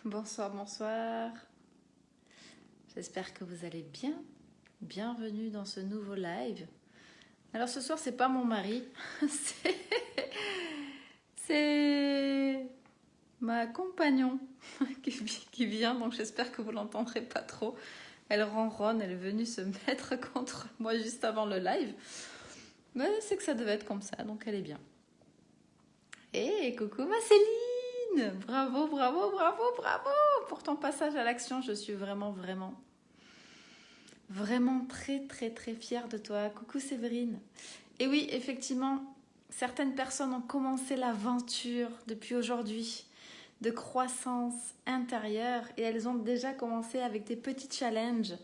Bonsoir, bonsoir. J'espère que vous allez bien. Bienvenue dans ce nouveau live. Alors ce soir, c'est pas mon mari, c'est c'est ma compagnon qui vient, donc j'espère que vous l'entendrez pas trop. Elle ronronne, elle est venue se mettre contre moi juste avant le live. Mais c'est que ça devait être comme ça, donc elle est bien. Et coucou ma Céline! Bravo, bravo, bravo, bravo pour ton passage à l'action. Je suis vraiment très très très fière de toi. Coucou Séverine. Et oui, effectivement, certaines personnes ont commencé l'aventure depuis aujourd'hui de croissance intérieure et elles ont déjà commencé avec des petits challenges.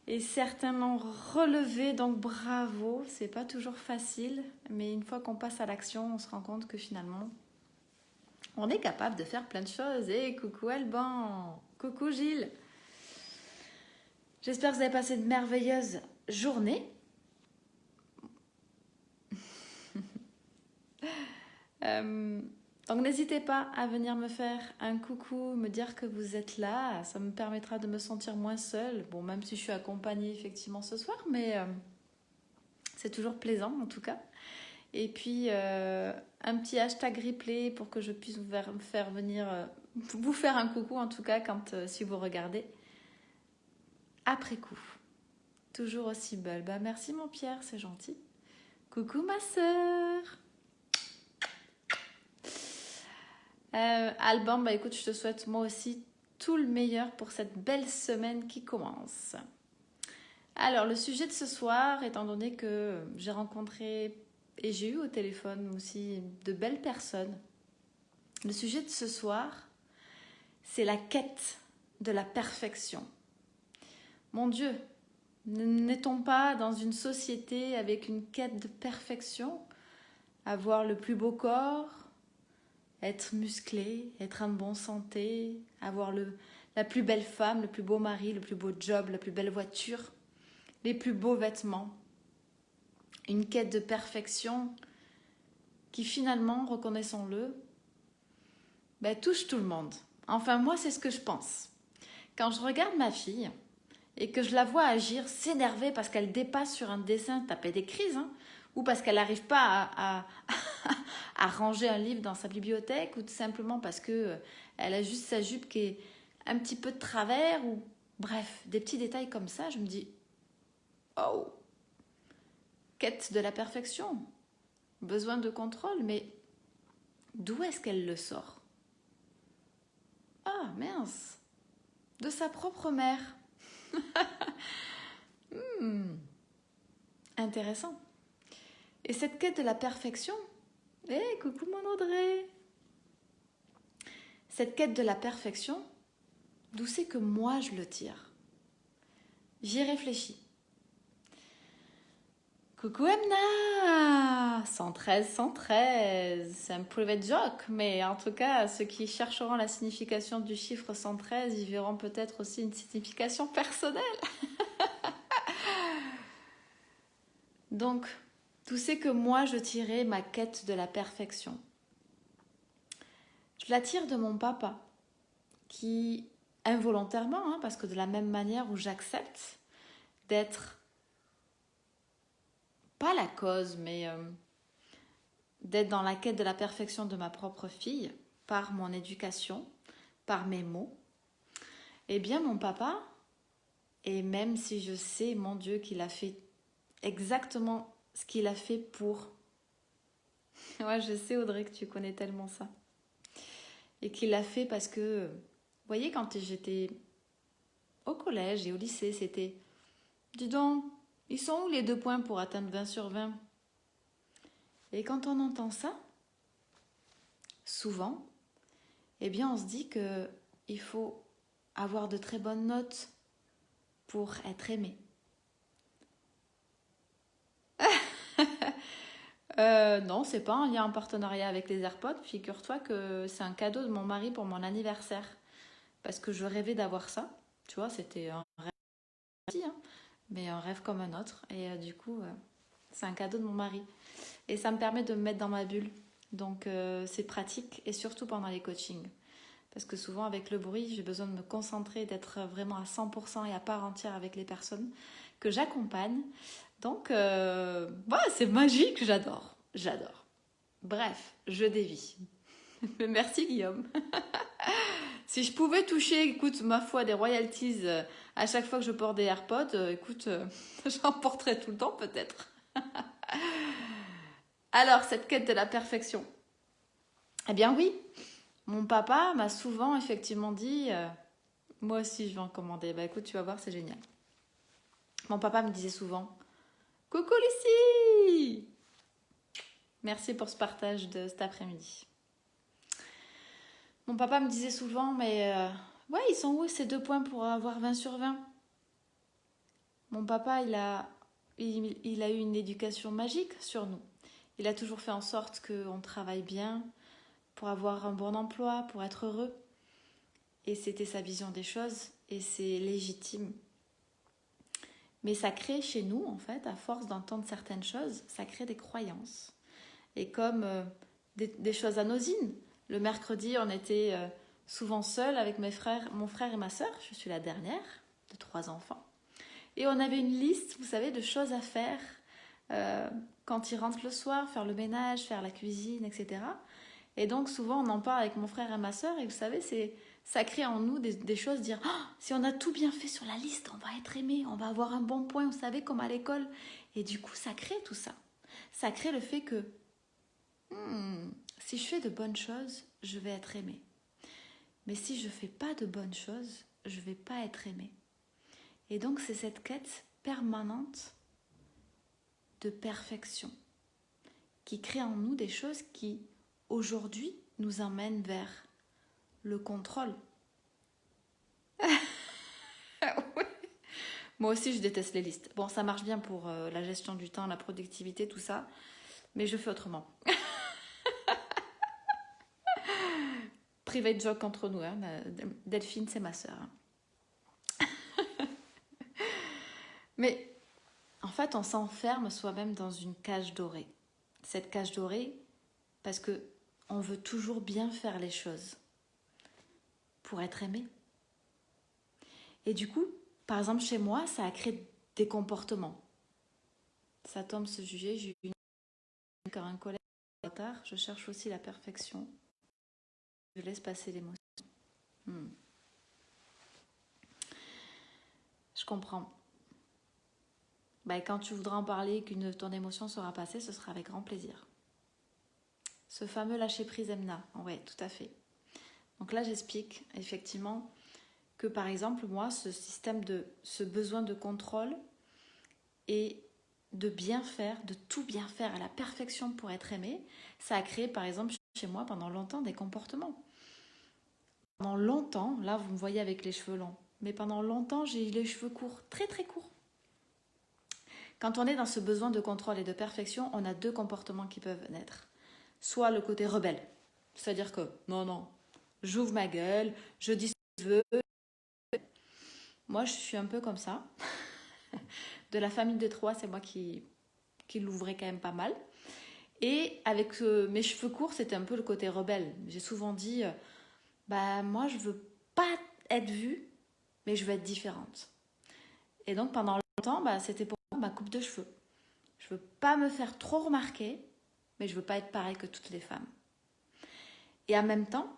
Et certains l'ont relevé, donc bravo. C'est pas toujours facile, mais une fois qu'on passe à l'action, on se rend compte que finalement, on est capable de faire plein de choses. Et coucou Alban, coucou Gilles. J'espère que vous avez passé de merveilleuses journées. Donc n'hésitez pas à venir me faire un coucou, me dire que vous êtes là. Ça me permettra de me sentir moins seule. Bon, même si je suis accompagnée effectivement ce soir, mais c'est toujours plaisant en tout cas. Et puis un petit hashtag replay pour que je puisse vous faire venir, vous faire un coucou en tout cas quand si vous regardez après coup. Toujours aussi belle. Bah merci mon Pierre, c'est gentil. Coucou ma sœur. Alban, bah écoute, je te souhaite moi aussi tout le meilleur pour cette belle semaine qui commence. Alors, le sujet de ce soir, étant donné que j'ai rencontré et j'ai eu au téléphone aussi de belles personnes, le sujet de ce soir, c'est la quête de la perfection. Mon Dieu, n'est-on pas dans une société avec une quête de perfection? Avoir le plus beau corps, être musclé, être en bonne santé, avoir la plus belle femme, le plus beau mari, le plus beau job, la plus belle voiture, les plus beaux vêtements. Une quête de perfection qui finalement, reconnaissons-le, touche tout le monde. Enfin, moi, c'est ce que je pense. Quand je regarde ma fille et que je la vois agir, s'énerver parce qu'elle dépasse sur un dessin, taper des crises, hein, ou parce qu'elle n'arrive pas à ranger un livre dans sa bibliothèque, ou tout simplement parce que elle a juste sa jupe qui est un petit peu de travers, ou bref, des petits détails comme ça, je me dis, oh, quête de la perfection, besoin de contrôle, mais d'où est-ce qu'elle le sort? Ah, mince, de sa propre mère. Intéressant. Et cette quête de la perfection, coucou mon Audrey. Cette quête de la perfection, d'où c'est que moi je le tire? J'y réfléchis. Coucou Emna 113, 113. C'est un private joke, mais en tout cas, ceux qui chercheront la signification du chiffre 113, ils verront peut-être aussi une signification personnelle. Donc, d'où c'est que moi je tirais ma quête de la perfection? Je la tire de mon papa, qui involontairement, hein, parce que de la même manière où j'accepte d'être, pas la cause, mais d'être dans la quête de la perfection de ma propre fille, par mon éducation, par mes mots, eh bien mon papa, et même si je sais, mon Dieu, qu'il a fait exactement ce qu'il a fait pour... Ouais, je sais Audrey que tu connais tellement ça. Et qu'il l'a fait parce que, vous voyez, quand j'étais au collège et au lycée, c'était... Dis donc, ils sont où les 2 points pour atteindre 20 sur 20? Et quand on entend ça, souvent, eh bien on se dit qu'il faut avoir de très bonnes notes pour être aimé. Non, c'est pas un lien en partenariat avec les AirPods. Figure-toi que c'est un cadeau de mon mari pour mon anniversaire. Parce que je rêvais d'avoir ça. Tu vois, c'était un rêve, hein, mais un rêve comme un autre. Et du coup, c'est un cadeau de mon mari. Et ça me permet de me mettre dans ma bulle. Donc c'est pratique, et surtout pendant les coachings. Parce que souvent avec le bruit, j'ai besoin de me concentrer, d'être vraiment à 100% et à part entière avec les personnes que j'accompagne. Donc, c'est magique, j'adore. J'adore. Bref, je dévie. Merci Guillaume. Si je pouvais toucher, écoute, ma foi, des royalties à chaque fois que je porte des AirPods, écoute, j'en porterais tout le temps peut-être. Alors, cette quête de la perfection. Eh bien oui, mon papa m'a souvent effectivement dit, moi aussi je vais en commander, bah écoute, tu vas voir, c'est génial. Mon papa me disait souvent, coucou Lucie! Merci pour ce partage de cet après-midi. Mon papa me disait souvent, mais ouais, ils sont où ces 2 points pour avoir 20 sur 20? Mon papa, il a eu une éducation magique sur nous. Il a toujours fait en sorte qu'on travaille bien pour avoir un bon emploi, pour être heureux. Et c'était sa vision des choses et c'est légitime. Mais ça crée chez nous, en fait, à force d'entendre certaines choses, ça crée des croyances. Et comme des choses anodines. Le mercredi, on était souvent seuls avec mon frère et ma sœur. Je suis la dernière de 3 enfants. Et on avait une liste, vous savez, de choses à faire quand ils rentrent le soir, faire le ménage, faire la cuisine, etc. Et donc souvent on en parle avec mon frère et ma sœur et vous savez, ça crée en nous des choses, dire oh, si on a tout bien fait sur la liste, on va être aimé, on va avoir un bon point, vous savez, comme à l'école. Et du coup, ça crée tout ça. Ça crée le fait que si je fais de bonnes choses, je vais être aimé. Mais si je ne fais pas de bonnes choses, je ne vais pas être aimé. Et donc c'est cette quête permanente de perfection qui crée en nous des choses qui, aujourd'hui, nous emmènent vers le contrôle. Ouais. Moi aussi, je déteste les listes. Bon, ça marche bien pour la gestion du temps, la productivité, tout ça, mais je fais autrement. Private joke entre nous, hein. Delphine, c'est ma sœur. Mais en fait, on s'enferme soi-même dans une cage dorée. Cette cage dorée, parce que on veut toujours bien faire les choses pour être aimé. Et du coup, par exemple, chez moi, ça a créé des comportements. Ça tombe se juger, j'ai eu encore un collègue tard, je cherche aussi la perfection. Je laisse passer l'émotion. Je comprends. Bah, quand tu voudras en parler, qu'une ton émotion sera passée, ce sera avec grand plaisir. Ce fameux lâcher-prise Emna, oui, tout à fait. Donc là, j'explique effectivement que par exemple, moi, ce besoin de contrôle et de bien faire, de tout bien faire à la perfection pour être aimé, ça a créé par exemple chez moi pendant longtemps des comportements. Pendant longtemps, là vous me voyez avec les cheveux longs, mais pendant longtemps j'ai eu les cheveux courts, très très courts. Quand on est dans ce besoin de contrôle et de perfection, on a 2 comportements qui peuvent naître. Soit le côté rebelle, c'est-à-dire que non, j'ouvre ma gueule, je dis ce que je veux. Moi je suis un peu comme ça. De la famille de 3, c'est moi qui l'ouvrais quand même pas mal. Et avec mes cheveux courts, c'était un peu le côté rebelle. J'ai souvent dit, moi je veux pas être vue, mais je veux être différente. Et donc pendant longtemps, c'était pour moi ma coupe de cheveux. Je veux pas me faire trop remarquer, mais je veux pas être pareil que toutes les femmes. Et en même temps,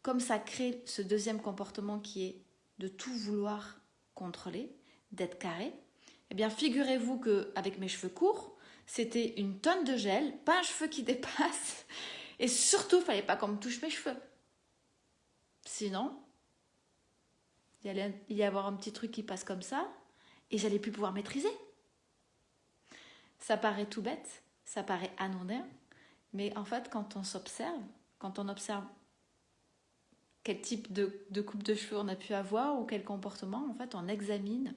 comme ça crée ce deuxième comportement qui est de tout vouloir contrôler, d'être carré, eh bien figurez-vous qu'avec mes cheveux courts, c'était une tonne de gel, pas un cheveu qui dépasse, et surtout, il ne fallait pas qu'on me touche mes cheveux. Sinon, il allait y avoir un petit truc qui passe comme ça, et j'allais plus pouvoir maîtriser. Ça paraît tout bête, ça paraît anodin, mais en fait, quand on observe quel type de coupe de cheveux on a pu avoir ou quel comportement, en fait, on examine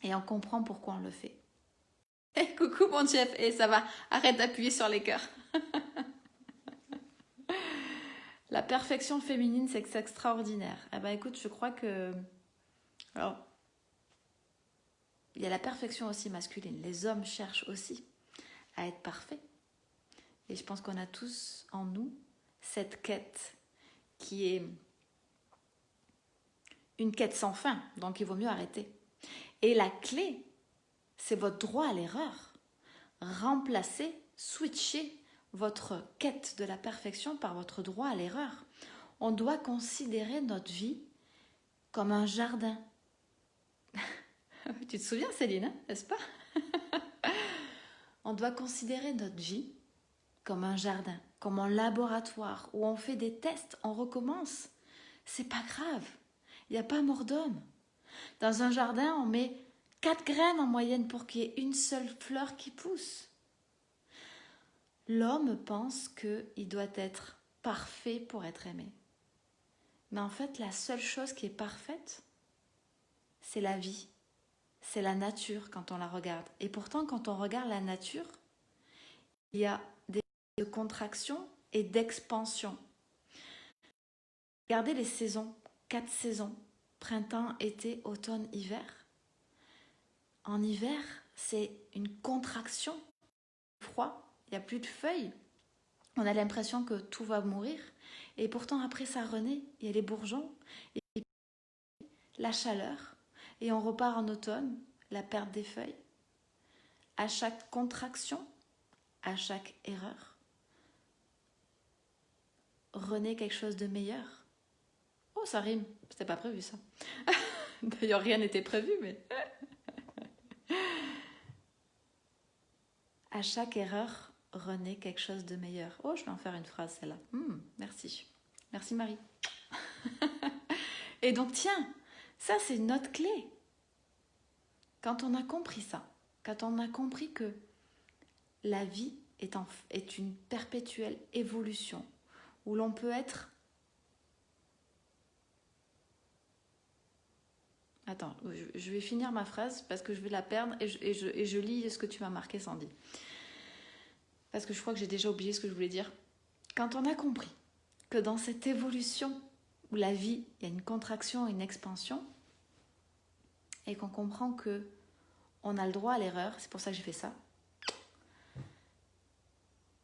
et on comprend pourquoi on le fait. Hey, coucou mon chef, et ça va, arrête d'appuyer sur les cœurs. La perfection féminine, c'est extraordinaire. Eh ben écoute, je crois que... Alors, il y a la perfection aussi masculine. Les hommes cherchent aussi à être parfaits. Et je pense qu'on a tous en nous cette quête qui est une quête sans fin, donc il vaut mieux arrêter. Et la clé, c'est votre droit à l'erreur. Remplacez, switchez votre quête de la perfection par votre droit à l'erreur. On doit considérer notre vie comme un jardin. Tu te souviens, Céline, hein, n'est-ce pas? On doit considérer notre vie comme un jardin, comme un laboratoire où on fait des tests, on recommence. C'est pas grave, il n'y a pas mort d'homme. Dans un jardin, on met 4 graines en moyenne pour qu'il y ait une seule fleur qui pousse. L'homme pense qu'il doit être parfait pour être aimé. Mais en fait, la seule chose qui est parfaite, c'est la vie. C'est la nature quand on la regarde. Et pourtant, quand on regarde la nature, il y a des contractions et d'expansion. Regardez les saisons, 4 saisons, printemps, été, automne, hiver. En hiver, c'est une contraction, froid, il n'y a plus de feuilles. On a l'impression que tout va mourir. Et pourtant, après, ça renaît. Il y a les bourgeons, et la chaleur. Et on repart en automne, la perte des feuilles. À chaque contraction, à chaque erreur, renaît quelque chose de meilleur. Oh, ça rime. C'était pas prévu, ça. D'ailleurs, rien n'était prévu, mais... À chaque erreur, renaît quelque chose de meilleur. Oh, je vais en faire une phrase, celle-là. Merci. Merci, Marie. Et donc, tiens, ça, c'est notre clé. Quand on a compris ça, quand on a compris que la vie est une perpétuelle évolution, où l'on peut être... Attends, je vais finir ma phrase parce que je vais la perdre et je lis ce que tu m'as marqué, Sandy. Parce que je crois que j'ai déjà oublié ce que je voulais dire. Quand on a compris que dans cette évolution où la vie, il y a une contraction et une expansion, et qu'on comprend que on a le droit à l'erreur, c'est pour ça que j'ai fait ça,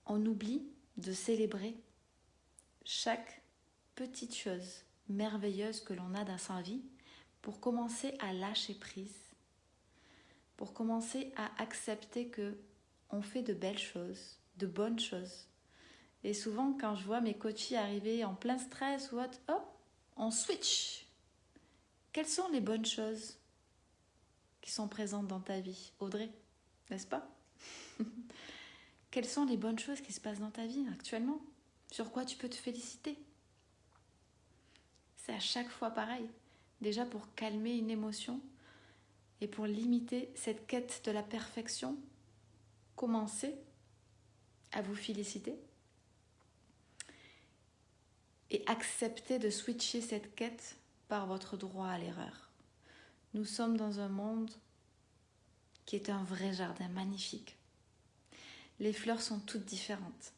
on oublie de célébrer chaque petite chose merveilleuse que l'on a dans sa vie pour commencer à lâcher prise, pour commencer à accepter que on fait de belles choses, de bonnes choses. Et souvent, quand je vois mes coachés arriver en plein stress ou autre, hop, on switch. Quelles sont les bonnes choses qui sont présentes dans ta vie, Audrey, n'est-ce pas? Quelles sont les bonnes choses qui se passent dans ta vie actuellement? Sur quoi tu peux te féliciter? C'est à chaque fois pareil. Déjà pour calmer une émotion et pour limiter cette quête de la perfection, commencez à vous féliciter et acceptez de switcher cette quête par votre droit à l'erreur. Nous sommes dans un monde qui est un vrai jardin magnifique. Les fleurs sont toutes différentes.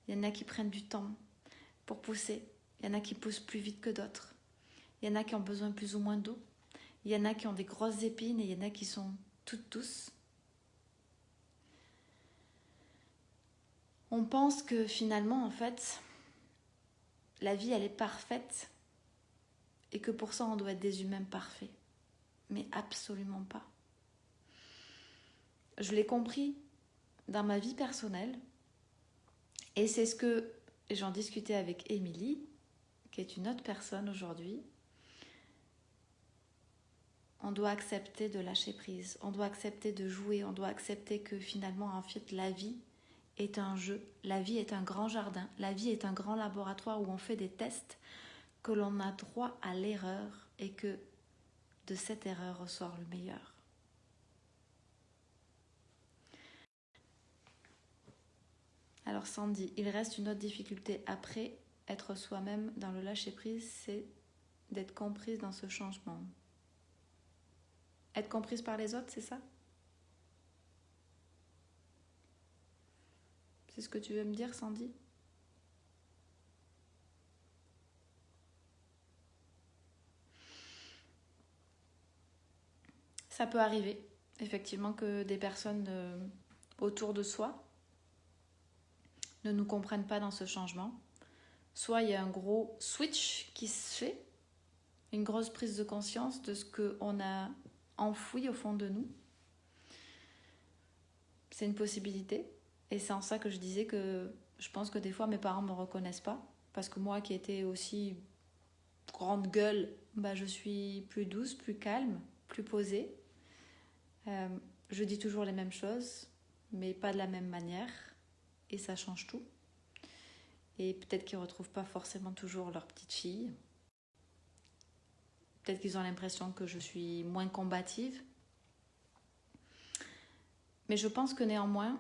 Il y en a qui prennent du temps pour pousser. Il y en a qui poussent plus vite que d'autres. Il y en a qui ont besoin plus ou moins d'eau. Il y en a qui ont des grosses épines et il y en a qui sont toutes douces. On pense que finalement, en fait, la vie, elle est parfaite et que pour ça, on doit être des humains parfaits. Mais absolument pas. Je l'ai compris dans ma vie personnelle et c'est ce que j'en discutais avec Émilie, qui est une autre personne aujourd'hui. On doit accepter de lâcher prise, on doit accepter de jouer, on doit accepter que finalement, en fait, la vie est un jeu, la vie est un grand jardin, la vie est un grand laboratoire où on fait des tests, que l'on a droit à l'erreur et que de cette erreur ressort le meilleur. Alors Sandy, il reste une autre difficulté après être soi-même dans le lâcher-prise, c'est d'être comprise dans ce changement. Être comprise par les autres, c'est ça? C'est ce que tu veux me dire, Sandy? Ça peut arriver, effectivement, que des personnes autour de soi ne nous comprennent pas dans ce changement. soit il y a un gros switch qui se fait, une grosse prise de conscience de ce qu'on a enfoui au fond de nous. C'est une possibilité. Et c'est en ça que je disais que je pense que des fois mes parents ne me reconnaissent pas. Parce que moi qui étais aussi grande gueule, je suis plus douce, plus calme, plus posée. Je dis toujours les mêmes choses, mais pas de la même manière. Et ça change tout. Et peut-être qu'ils ne retrouvent pas forcément toujours leur petite fille. Peut-être qu'ils ont l'impression que je suis moins combative. Mais je pense que néanmoins,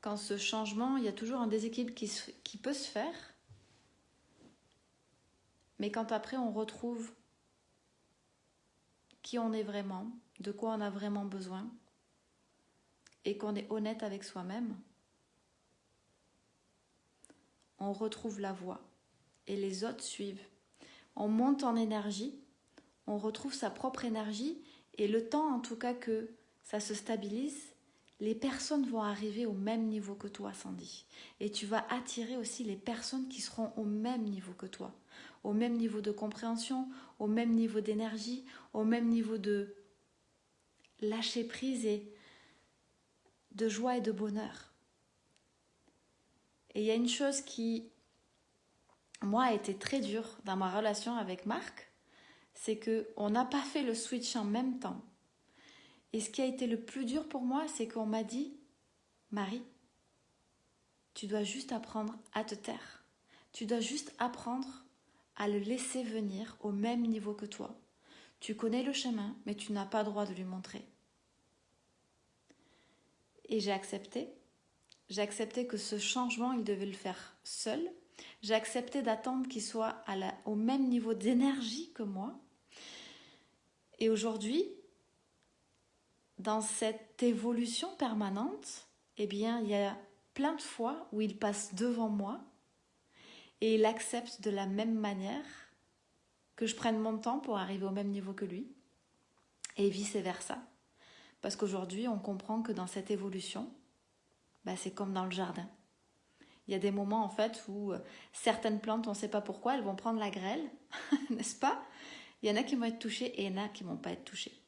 quand ce changement, il y a toujours un déséquilibre qui peut se faire. Mais quand après on retrouve qui on est vraiment, de quoi on a vraiment besoin, et qu'on est honnête avec soi-même, on retrouve la voie. Et les autres suivent. On monte en énergie, on retrouve sa propre énergie, et le temps en tout cas que ça se stabilise, les personnes vont arriver au même niveau que toi, Sandy. Et tu vas attirer aussi les personnes qui seront au même niveau que toi. Au même niveau de compréhension, au même niveau d'énergie, au même niveau de lâcher prise et de joie et de bonheur. Et il y a une chose qui, moi, a été très dure dans ma relation avec Marc, c'est qu'on n'a pas fait le switch en même temps. Et ce qui a été le plus dur pour moi, c'est qu'on m'a dit, Marie, tu dois juste apprendre à te taire. Tu dois juste apprendre à le laisser venir au même niveau que toi. Tu connais le chemin, mais tu n'as pas le droit de lui montrer. Et j'ai accepté. J'ai accepté que ce changement, il devait le faire seul. J'ai accepté d'attendre qu'il soit au même niveau d'énergie que moi. Et aujourd'hui, dans cette évolution permanente, eh bien, il y a plein de fois où il passe devant moi et il accepte de la même manière que je prenne mon temps pour arriver au même niveau que lui et vice-versa. Parce qu'aujourd'hui, on comprend que dans cette évolution, c'est comme dans le jardin. Il y a des moments en fait où certaines plantes, on ne sait pas pourquoi, elles vont prendre la grêle, n'est-ce pas? Il y en a qui vont être touchées et il y en a qui ne vont pas être touchées.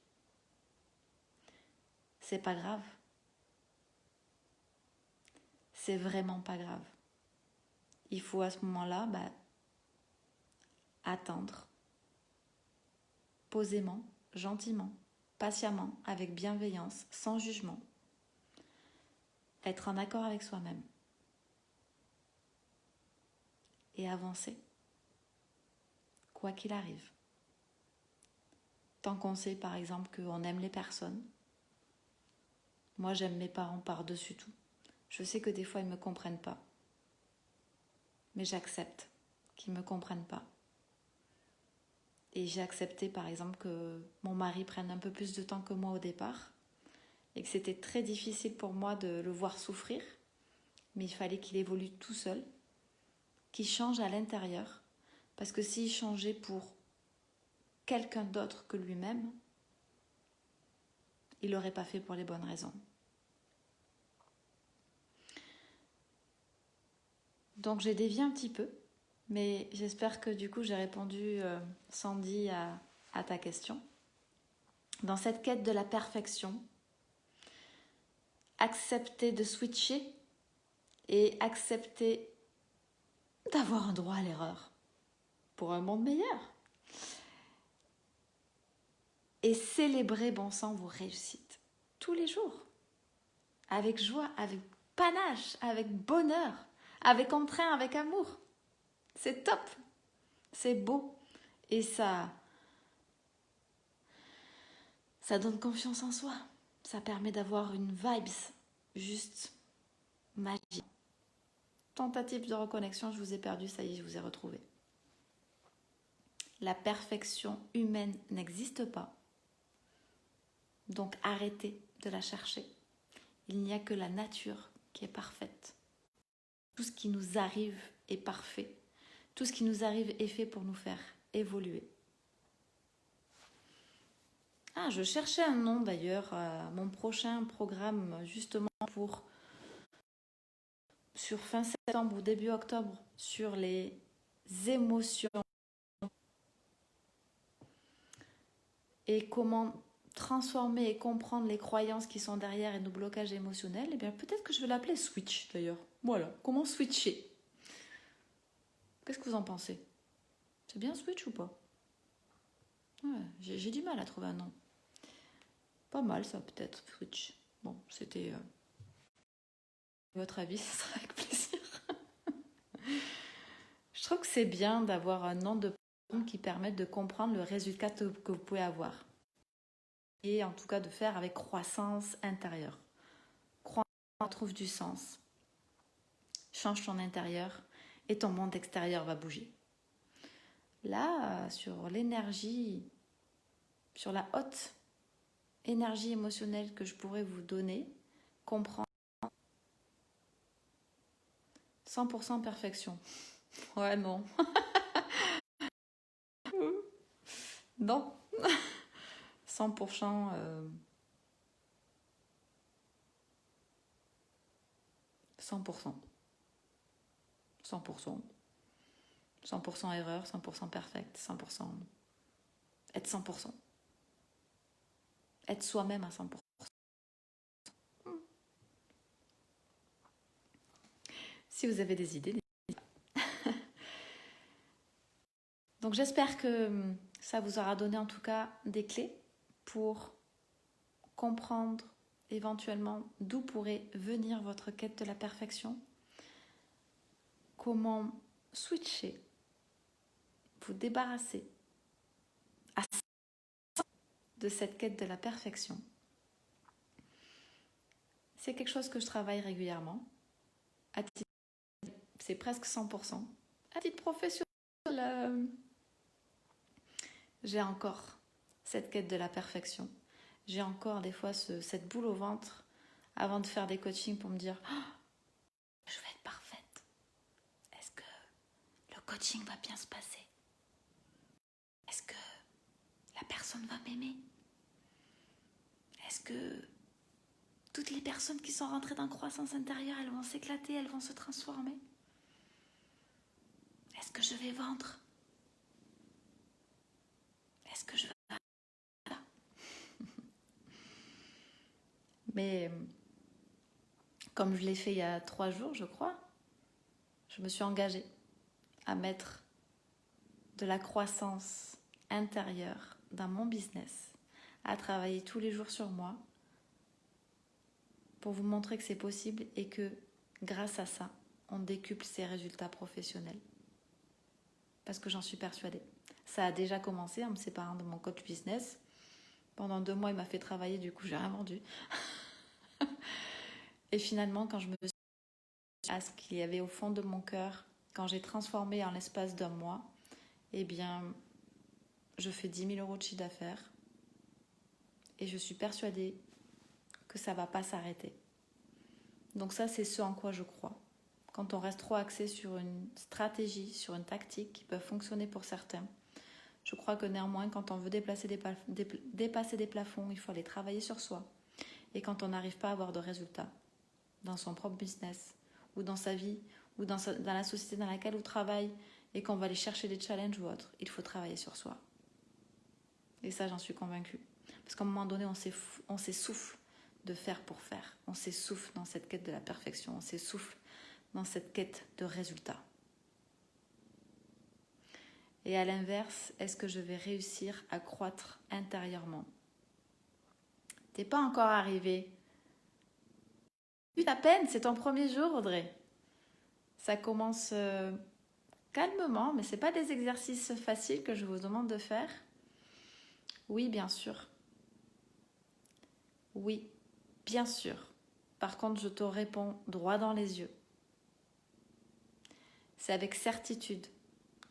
C'est pas grave. C'est vraiment pas grave. Il faut à ce moment-là attendre posément, gentiment, patiemment, avec bienveillance, sans jugement. Être en accord avec soi-même. Et avancer. Quoi qu'il arrive. Tant qu'on sait par exemple qu'on aime les personnes. Moi j'aime mes parents par-dessus tout. Je sais que des fois ils ne me comprennent pas. Mais j'accepte qu'ils ne me comprennent pas. Et j'ai accepté par exemple que mon mari prenne un peu plus de temps que moi au départ. Et que c'était très difficile pour moi de le voir souffrir. Mais il fallait qu'il évolue tout seul. Qu'il change à l'intérieur. Parce que s'il changeait pour quelqu'un d'autre que lui-même, il l'aurait pas fait pour les bonnes raisons. Donc j'ai dévié un petit peu, mais j'espère que du coup j'ai répondu, Sandy, à ta question. Dans cette quête de la perfection, accepter de switcher et accepter d'avoir un droit à l'erreur pour un monde meilleur. Et célébrer, bon sang, vos réussites tous les jours, avec joie, avec panache, avec bonheur, avec entrain, avec amour. C'est top, c'est beau et ça donne confiance en soi. Ça permet d'avoir une vibes juste magique. Tentative de reconnexion, je vous ai perdu, ça y est, je vous ai retrouvé. La perfection humaine n'existe pas. Donc arrêtez de la chercher. Il n'y a que la nature qui est parfaite. Tout ce qui nous arrive est parfait. Tout ce qui nous arrive est fait pour nous faire évoluer. Je cherchais un nom d'ailleurs à mon prochain programme justement pour sur fin septembre ou début octobre sur les émotions et comment transformer et comprendre les croyances qui sont derrière et nos blocages émotionnels, eh bien peut-être que je vais l'appeler switch d'ailleurs. Voilà, comment switcher. Qu'est-ce que vous en pensez? C'est bien switch ou pas? Ouais, j'ai du mal à trouver un nom. Pas mal ça peut-être, switch. Bon, c'était votre avis, ce sera avec plaisir. Je trouve que c'est bien d'avoir un nom de personne qui permette de comprendre le résultat que vous pouvez avoir. Et en tout cas de faire avec croissance intérieure. Croissance trouve du sens. Change ton intérieur et ton monde extérieur va bouger. Là, sur l'énergie, sur la haute énergie émotionnelle que je pourrais vous donner, comprendre 100% perfection. Ouais, non. Non. 100%. 100%. 100%. 100% erreur, 100% perfect, 100%. Être 100%. Être soi-même à 100%. Si vous avez des idées. Donc j'espère que ça vous aura donné en tout cas des clés pour comprendre éventuellement d'où pourrait venir votre quête de la perfection, comment switcher, vous débarrasser de cette quête de la perfection. C'est quelque chose que je travaille régulièrement. C'est presque 100%. À titre professionnel, j'ai encore cette quête de la perfection. J'ai encore des fois cette boule au ventre avant de faire des coachings pour me dire oh, je vais être parfaite. Est-ce que le coaching va bien se passer? Est-ce que la personne va m'aimer? Est-ce que toutes les personnes qui sont rentrées dans croissance intérieure, elles vont s'éclater, elles vont se transformer? Est-ce que je vais vendre? Est-ce que je vais... Mais comme je l'ai fait il y a 3 jours, je crois, je me suis engagée à mettre de la croissance intérieure dans mon business, à travailler tous les jours sur moi pour vous montrer que c'est possible et que grâce à ça, on décuple ses résultats professionnels. Parce que j'en suis persuadée. Ça a déjà commencé en me séparant de mon coach business. Pendant 2 mois, il m'a fait travailler, du coup, j'ai rien vendu. Et finalement, quand je me suis dit à ce qu'il y avait au fond de mon cœur, quand j'ai transformé en l'espace d'1 mois, eh bien, je fais 10 000 euros de chiffre d'affaires. Et je suis persuadée que ça ne va pas s'arrêter. Donc ça, c'est ce en quoi je crois. Quand on reste trop axé sur une stratégie, sur une tactique qui peut fonctionner pour certains, je crois que néanmoins, quand on veut dépasser des plafonds, il faut aller travailler sur soi. Et quand on n'arrive pas à avoir de résultats dans son propre business, ou dans sa vie, ou dans la société dans laquelle on travaille, et qu'on va aller chercher des challenges ou autres, il faut travailler sur soi. Et ça, j'en suis convaincue. Parce qu'à un moment donné, on s'essouffle de faire pour faire. On s'essouffle dans cette quête de la perfection. On s'essouffle dans cette quête de résultats. Et à l'inverse, est-ce que je vais réussir à croître intérieurement? T'es pas encore arrivé. À peine, c'est ton premier jour, Audrey. Ça commence calmement, mais c'est pas des exercices faciles que je vous demande de faire. Oui, bien sûr. Oui, bien sûr. Par contre, je te réponds droit dans les yeux. C'est avec certitude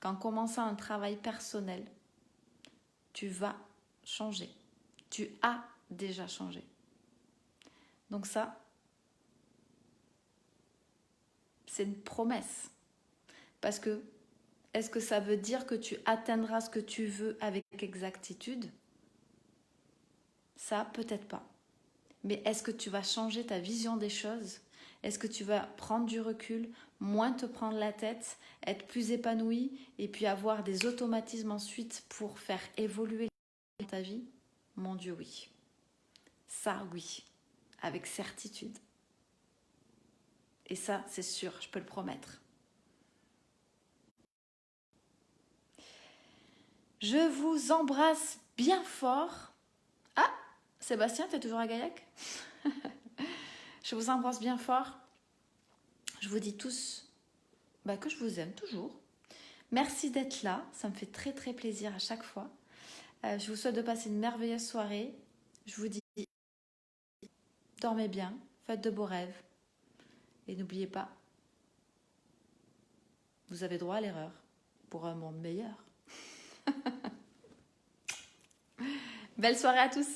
qu'en commençant un travail personnel, tu vas changer. Tu as déjà changé. Donc ça, c'est une promesse. Parce que, est-ce que ça veut dire que tu atteindras ce que tu veux avec exactitude? Ça, peut-être pas. Mais est-ce que tu vas changer ta vision des choses? Est-ce que tu vas prendre du recul, moins te prendre la tête, être plus épanoui et puis avoir des automatismes ensuite pour faire évoluer ta vie? Mon Dieu, oui. Ça, oui. Avec certitude. Et ça, c'est sûr, je peux le promettre. Je vous embrasse bien fort. Ah, Sébastien, t'es toujours à Gaillac? Je vous embrasse bien fort. Je vous dis tous que je vous aime toujours. Merci d'être là, ça me fait très très plaisir à chaque fois. Je vous souhaite de passer une merveilleuse soirée. Je vous dis, dormez bien, faites de beaux rêves. Et n'oubliez pas, vous avez droit à l'erreur pour un monde meilleur. Belle soirée à tous!